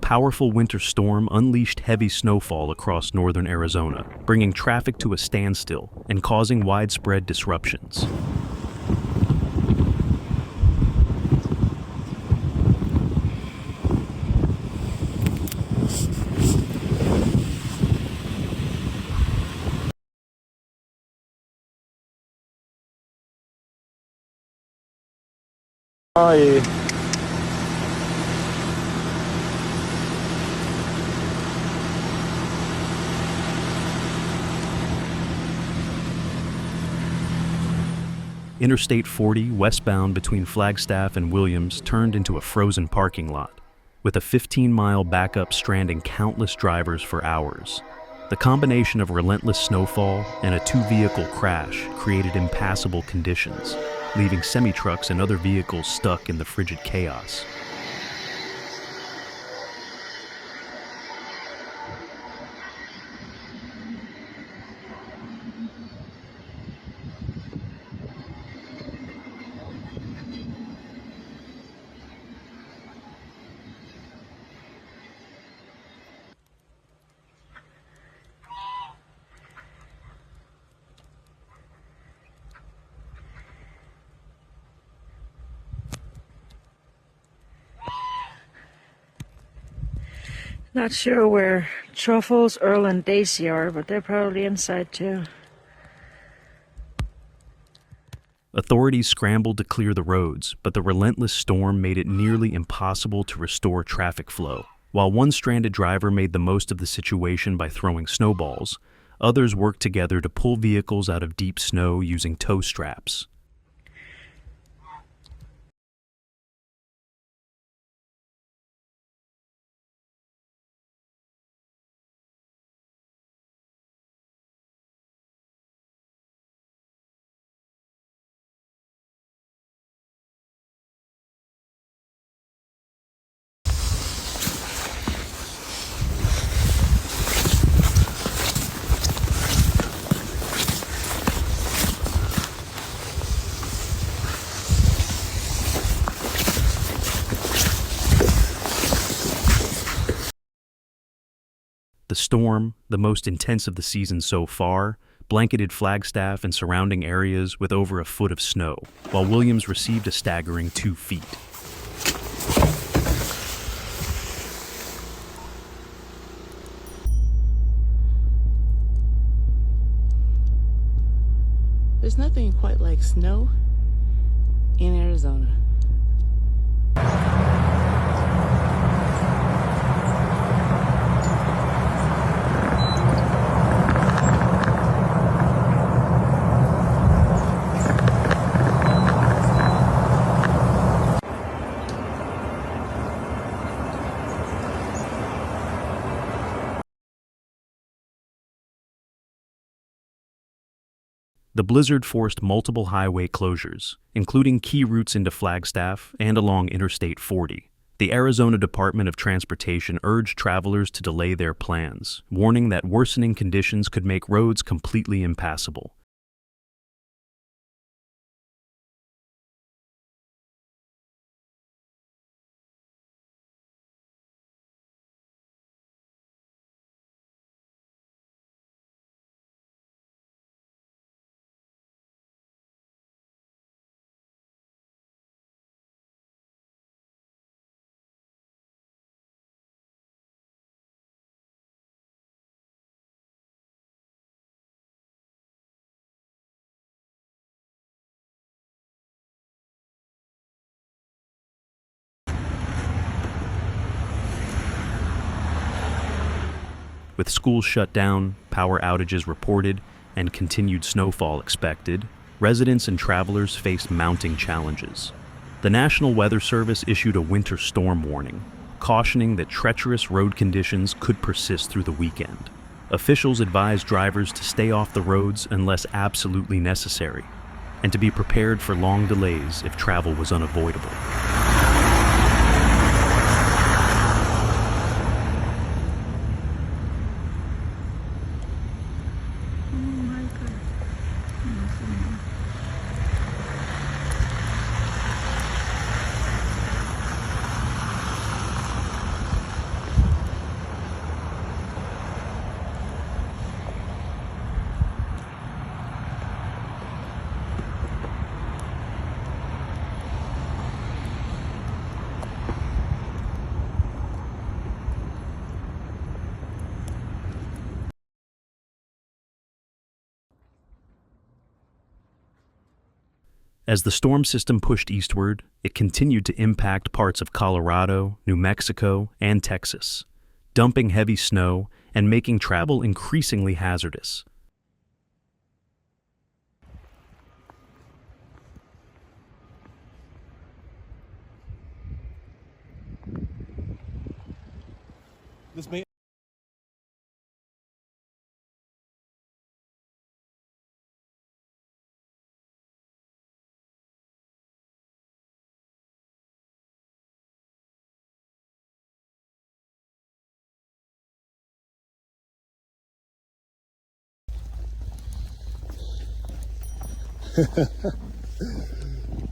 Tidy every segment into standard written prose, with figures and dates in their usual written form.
powerful winter storm unleashed heavy snowfall across northern Arizona, bringing traffic to a standstill and causing widespread disruptions. Interstate 40, westbound between Flagstaff and Williams, turned into a frozen parking lot, with a 15-mile backup stranding countless drivers for hours. The combination of relentless snowfall and a two-vehicle crash created impassable conditions, leaving semi-trucks and other vehicles stuck in the frigid chaos. Not sure where Truffles, Earl, and Daisy are, but they're probably inside too. Authorities scrambled to clear the roads, but the relentless storm made it nearly impossible to restore traffic flow. While one stranded driver made the most of the situation by throwing snowballs, others worked together to pull vehicles out of deep snow using tow straps. The storm, the most intense of the season so far, blanketed Flagstaff and surrounding areas with over a foot of snow, while Williams received a staggering 2 feet. There's nothing quite like snow in Arizona. The blizzard forced multiple highway closures, including key routes into Flagstaff and along Interstate 40. The Arizona Department of Transportation urged travelers to delay their plans, warning that worsening conditions could make roads completely impassable. With schools shut down, power outages reported, and continued snowfall expected, residents and travelers faced mounting challenges. The National Weather Service issued a winter storm warning, cautioning that treacherous road conditions could persist through the weekend. Officials advised drivers to stay off the roads unless absolutely necessary, and to be prepared for long delays if travel was unavoidable. As the storm system pushed eastward, it continued to impact parts of Colorado, New Mexico, and Texas, dumping heavy snow and making travel increasingly hazardous. This may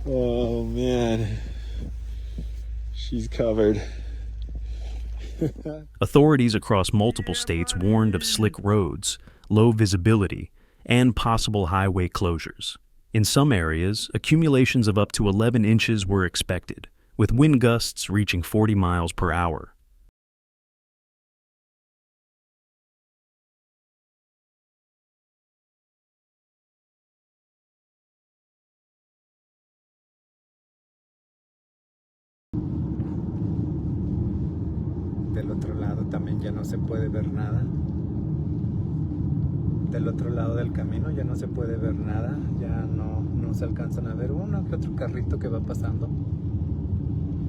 Oh man, she's covered. Authorities across multiple states warned of slick roads, low visibility, and possible highway closures. In some areas, accumulations of up to 11 inches were expected, with wind gusts reaching 40 miles per hour. Del otro lado también ya no se puede ver nada. Del otro lado del camino ya no se puede ver nada. Ya no se alcanzan a ver uno que otro carrito que va pasando.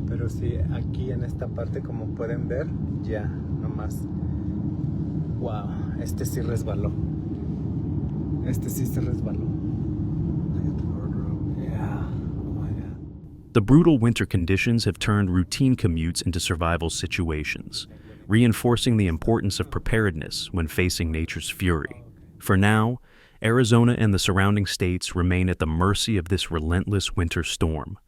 Pero sí, aquí en esta parte, como pueden ver, ya nomás. Wow, este sí resbaló. Este sí se resbaló. Yeah. Oh my God. The brutal winter conditions have turned routine commutes into survival situations, reinforcing the importance of preparedness when facing nature's fury. For now, Arizona and the surrounding states remain at the mercy of this relentless winter storm.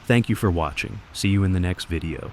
Thank you for watching. See you in the next video.